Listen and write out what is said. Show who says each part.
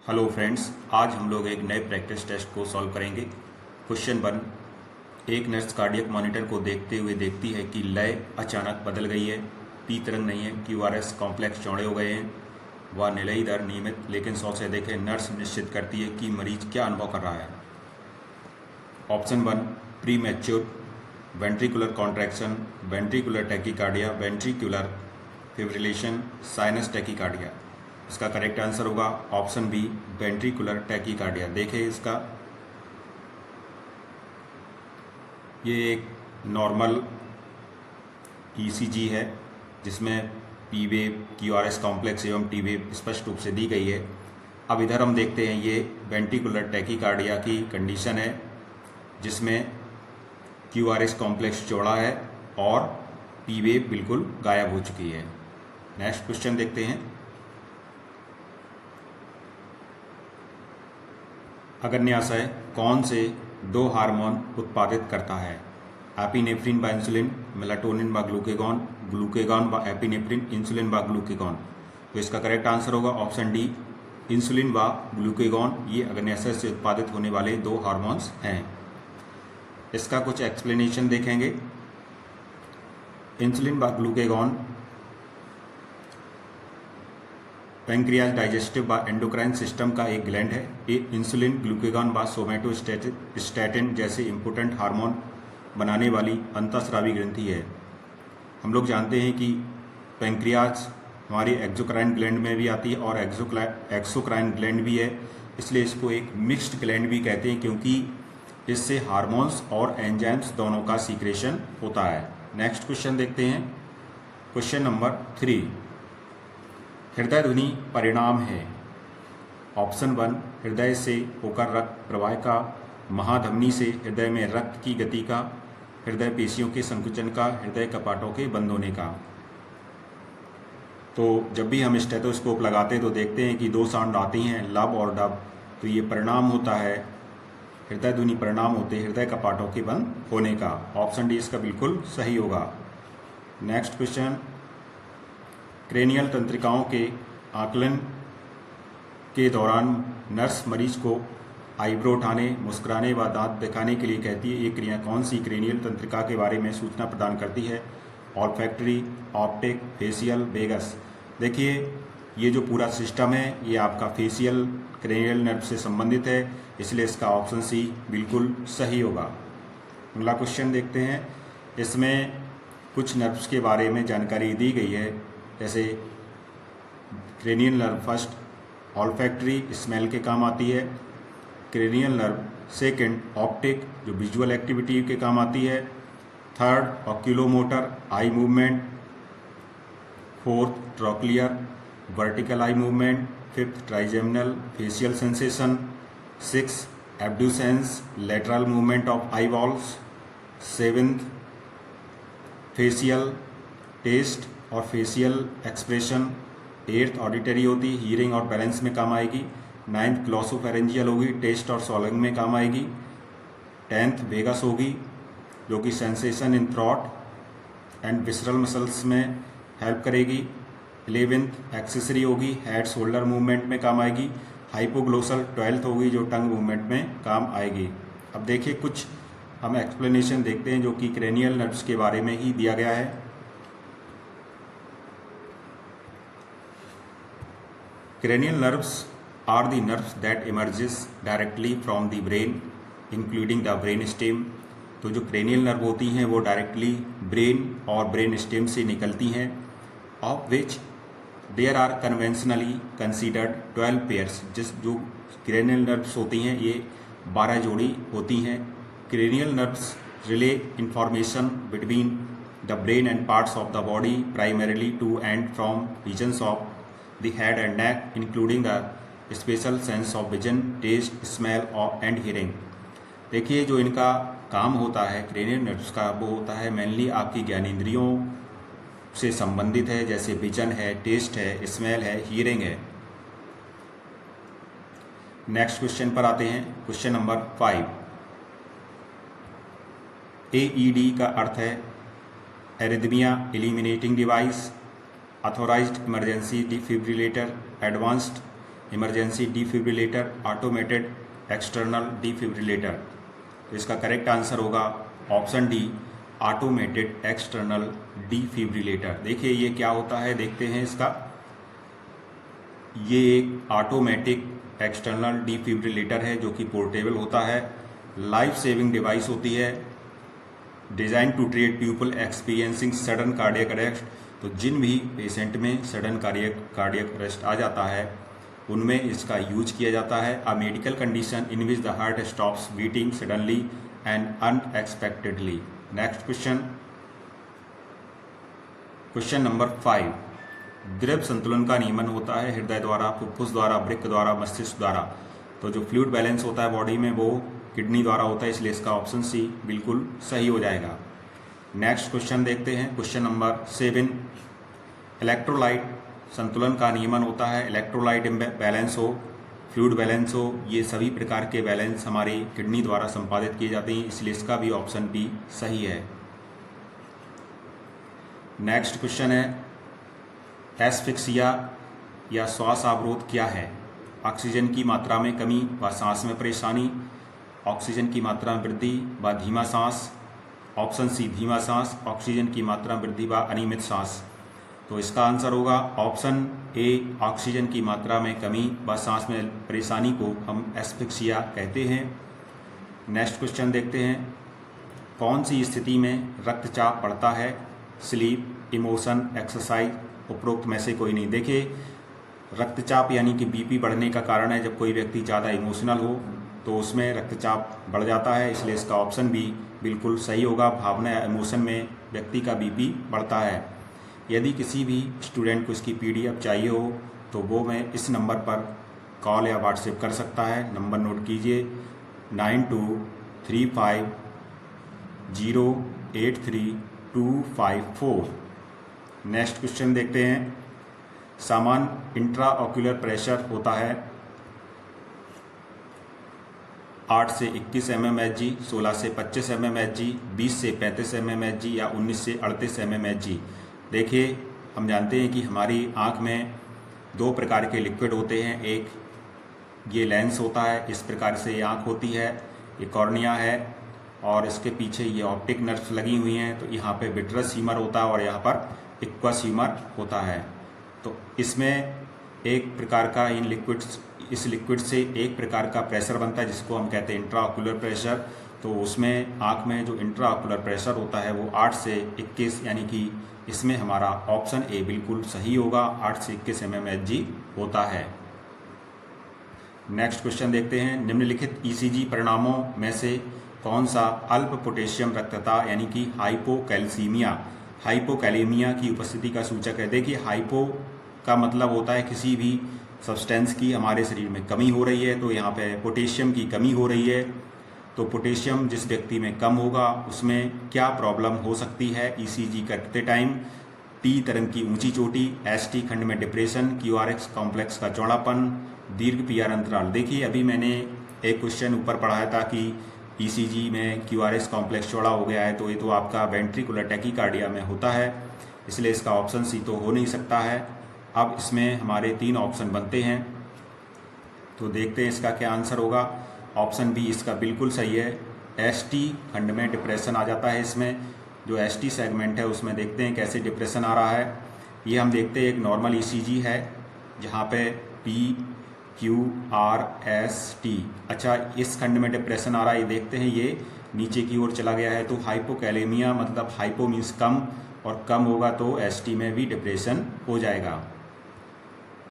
Speaker 1: Hello friends, आज हम लोग एक नए प्रैक्टिस टेस्ट को सॉल्व करेंगे। क्वेश्चन 1। एक नर्स कार्डियक मॉनिटर को देखते हुए देखती है कि लय अचानक बदल गई है, पी तरंग नहीं है, क्यूआरएस कॉम्प्लेक्स चौड़े हो गए हैं, व निलयी दर नियमित लेकिन 100 से अधिक है। नर्स निश्चित करती है कि मरीज क्या अनुभव कर रहा है। Option 1 pre mature ventricular contraction, ventricular tachycardia, ventricular fibrillation, sinus tachycardia. इसका करेक्ट आंसर होगा ऑप्शन बी वेंट्रिकुलर टैकीकार्डिया। देखें इसका, ये एक नॉर्मल ईसीजी है जिसमें पी वेव, क्यूआरएस कॉम्प्लेक्स एवं टी वेव स्पष्ट रूप से दी गई है। अब इधर हम देखते हैं ये वेंट्रिकुलर टैकीकार्डिया की कंडीशन है जिसमें क्यूआरएस कॉम्प्लेक्स चौड़ा है और पी वेव बिल्कुल गायब हो चुकी है। नेक्स्ट क्वेश्चन देखते हैं। अगर न्यास है, कौन से दो हार्मोन उत्पादित करता है? एपिनेफ्रिन व इंसुलिन, मेलाटोनिन व ग्लूकेगॉन, ग्लूकेगॉन व एपिनेफ्रिन, इंसुलिन व ग्लूकेगॉन। तो इसका करेक्ट आंसर होगा ऑप्शन डी इंसुलिन व ग्लूकेगॉन। ये अग्न्याशय से उत्पादित होने वाले दो हार्मोन्स हैं। इसका कुछ एक्सप्लेनेशन देखेंगे। इंसुलिन व ग्लूकेगॉन पैंक्रियाज, डाइजेस्टिव व एंडोक्राइन सिस्टम का एक ग्लैंड है। ये इंसुलिन, ग्लूकेगॉन व सोमैटोस्टैटिन जैसे इम्पोर्टेंट हार्मोन बनाने वाली अंतःस्रावी ग्रंथि है। हम लोग जानते हैं कि पैंक्रियाज हमारी एक्सोक्राइन ग्लैंड में भी आती है और एक्सोक्राइन ग्लैंड भी है, इसलिए इसको एक मिक्स्ड ग्लैंड भी कहते हैं क्योंकि इससे हार्मोन्स और एंजाइम्स दोनों का सीक्रेशन होता है। नेक्स्ट क्वेश्चन देखते हैं। Question number 3। हृदय ध्वनि परिणाम है। ऑप्शन 1 हृदय से होकर रक्त प्रवाह का, महाधमनी से हृदय में रक्त की गति का, हृदय पेशियों के संकुचन का, हृदय कपाटों के बंद होने का। तो जब भी हम स्टेथोस्कोप लगाते हैं तो देखते हैं कि दो साउंड आती हैं, लब और डब। तो ये परिणाम होता है, हृदय ध्वनि परिणाम होते हैं हृदय कपाटों के बंद होने का। ऑप्शन डी इसका बिल्कुल सही होगा। Next question. क्रेनियल तंत्रिकाओं के आकलन के दौरान नर्स मरीज को आईब्रो उठाने, मुस्कुराने व दांत दिखाने के लिए कहती है। ये क्रिया कौन सी क्रेनियल तंत्रिका के बारे में सूचना प्रदान करती है? Olfactory, optic, facial, vagus. देखिए ये जो पूरा सिस्टम है ये आपका फेशियल क्रेनियल नर्व से संबंधित है, इसलिए इसका ऑप्शन सी बिल्कुल सही होगा। अगला क्वेश्चन देखते हैं। इसमें कुछ नर्व्स के बारे में जानकारी दी गई है, जैसे cranial nerve first olfactory smell के काम आती है, क्रेनियल नर्व सेकंड ऑप्टिक जो विजुअल एक्टिविटी के काम आती है, third oculomotor eye movement, fourth trochlear vertical eye movement, fifth trigeminal facial sensation, six abducens lateral movement of eye balls, seventh facial taste और फेशियल एक्सप्रेशन, एट्थ ऑडिटरी होती, hearing और balance में काम आएगी, नाइन्थ ग्लॉसोफेरेंजियल होगी, test और सॉलिंग में काम आएगी, टेंथ वेगस होगी जो कि sensation in throat and visceral muscles में हेल्प करेगी, 11th एक्सेसरी होगी, हेड शोल्डर मूवमेंट में काम आएगी, हाइपोग्लोसल 12th होगी जो टंग मूवमेंट में काम आएगी। अब देखिए कुछ हम एक्सप्लेनेशन देखते हैं जो कि क्रेनियल नर्व्स के बारे में ही दिया गया है। Cranial nerves are the nerves that emerges directly from the brain, including the brain stem। तो जो क्रेनियल नर्व होती हैं वो डायरेक्टली ब्रेन और ब्रेन स्टेम से निकलती हैं, of which there are conventionally considered 12 pairs. जो क्रेनियल नर्व्स होती हैं ये 12 जोड़ी होती हैं। Cranial nerves relay information between the brain and parts of the body primarily to and from regions of the head and neck, including the spatial sense of vision, taste, smell and hearing। देखिए जो इनका काम होता है cranial nerves का वो होता है मेनली आपकी ज्ञानेंद्रियों से संबंधित है, जैसे विजन है, टेस्ट है, स्मेल है, हियरिंग है। नेक्स्ट क्वेश्चन पर आते हैं। Question number 5। AED का अर्थ है arrhythmia eliminating device, authorised emergency defibrillator, advanced emergency defibrillator, automated external defibrillator. तो इसका करेक्ट आंसर होगा option D, automated external defibrillator. देखिए ये क्या होता है, देखते हैं इसका। ये एक ऑटोमेटिक एक्सटर्नल डिफिब्रिलेटर है जो कि पोर्टेबल होता है, लाइफ सेविंग डिवाइस होती है, design to treat people experiencing sudden cardiac arrest. तो जिन भी पेशेंट में सडन कार्डियक अरेस्ट आ जाता है उनमें इसका यूज किया जाता है। A medical condition in which the heart stops beating suddenly and unexpectedly. Next question, question number 5। द्रव संतुलन का नियमन होता है हृदय द्वारा, फुफ्फुस द्वारा, वृक्क द्वारा, मस्तिष्क द्वारा। तो जो फ्लूइड बैलेंस होता है बॉडी में वो किडनी द्वारा होता है, इसलिए इसका ऑप्शन सी बिल्कुल सही हो जाएगा। नेक्स्ट क्वेश्चन देखते हैं, क्वेश्चन नंबर 7। इलेक्ट्रोलाइट संतुलन का नियमन होता है, इलेक्ट्रोलाइट बैलेंस हो, फ्लूइड बैलेंस हो, ये सभी प्रकार के बैलेंस हमारी किडनी द्वारा संपादित किए जाते हैं, इसलिए इसका भी ऑप्शन बी सही है। नेक्स्ट क्वेश्चन है, एस्फिक्सिया या श्वास अवरोध क्या है? ऑक्सीजन की मात्रा में कमी व सांस में परेशानी, ऑक्सीजन की मात्रा में वृद्धि व धीमा सांस, ऑप्शन सी धीमा सांस, ऑक्सीजन की मात्रा में वृद्धि व अनियमित सांस। तो इसका आंसर होगा ऑप्शन ए, ऑक्सीजन की मात्रा में कमी व सांस में परेशानी को हम एस्फिक्सिया कहते हैं। नेक्स्ट क्वेश्चन देखते हैं, कौन सी स्थिति में रक्तचाप बढ़ता है? स्लीप, इमोशन, एक्सरसाइज, उपरोक्त में से कोई नहीं। देखिए रक्तचाप यानी कि बीपी बढ़ने का कारण है जब कोई व्यक्ति ज़्यादा इमोशनल हो तो उसमें रक्तचाप बढ़ जाता है, इसलिए इसका ऑप्शन भी बिल्कुल सही होगा। भावना या इमोशन में व्यक्ति का बीपी बढ़ता है। यदि किसी भी स्टूडेंट को इसकी PDF चाहिए हो तो वो मैं इस नंबर पर कॉल या व्हाट्सएप कर सकता है। नंबर नोट कीजिए 9235083254। नेक्स्ट क्वेश्चन देखते हैं, सामान्य इंट्राऑक्यूलर प्रेशर होता है 8 से 21 mmHg, 16 से 25 mmHg, 20 से 35 mmHg या 19 से 38 mmHg। देखिए हम जानते हैं कि हमारी आँख में दो प्रकार के लिक्विड होते हैं, एक ये लेंस होता है, इस प्रकार से ये आँख होती है, ये कॉर्निया है और इसके पीछे ये ऑप्टिक नर्व्स लगी हुई हैं। तो यहाँ पे विट्रस ह्यूमर होता है और यहाँ पर एक्वस ह्यूमर होता है। तो इसमें एक प्रकार का इस लिक्विड से एक प्रकार का प्रेशर बनता है जिसको हम कहते हैं इंट्राऑक्यूलर प्रेशर। तो उसमें आँख में जो इंट्राऑक्यूलर प्रेशर होता है वो 8 से 21 यानी कि इसमें हमारा ऑप्शन ए बिल्कुल सही होगा, 8 से 21 mmHg होता है। नेक्स्ट क्वेश्चन देखते हैं, निम्नलिखित ECG परिणामों में से कौन सा अल्प पोटेशियम रक्तता यानी कि हाइपोकैलेमिया की उपस्थिति का सूचक है? देखिए हाइपो का मतलब होता है किसी भी सब्सटेंस की हमारे शरीर में कमी हो रही है, तो यहाँ पे पोटेशियम की कमी हो रही है। तो पोटेशियम जिस व्यक्ति में कम होगा उसमें क्या प्रॉब्लम हो सकती है ECG करते टाइम? T तरंग की ऊंची चोटी, ST खंड में डिप्रेशन, QRS कॉम्प्लेक्स का चौड़ापन, दीर्घ PR अंतराल। देखिए अभी मैंने एक क्वेश्चन ऊपर पढ़ाया था कि ECG में QRS कॉम्प्लेक्स चौड़ा हो गया है, तो ये तो आपका वेंट्रिकुलर टैकीकार्डिया में होता है, इसलिए इसका ऑप्शन सी तो हो नहीं सकता है। अब इसमें हमारे 3 ऑप्शन बनते हैं, तो देखते हैं इसका क्या आंसर होगा। ऑप्शन बी इसका बिल्कुल सही है, ST खंड में डिप्रेशन आ जाता है। इसमें जो ST सेगमेंट है उसमें देखते हैं कैसे डिप्रेशन आ रहा है। ये हम देखते हैं एक नॉर्मल ECG है जहाँ पे PQRST, अच्छा इस खंड में डिप्रेशन आ रहा है, ये देखते हैं ये नीचे की ओर चला गया है। तो हाइपोकैलेमिया मतलब हाइपो मीन्स कम और कम होगा तो ST में भी डिप्रेशन हो जाएगा।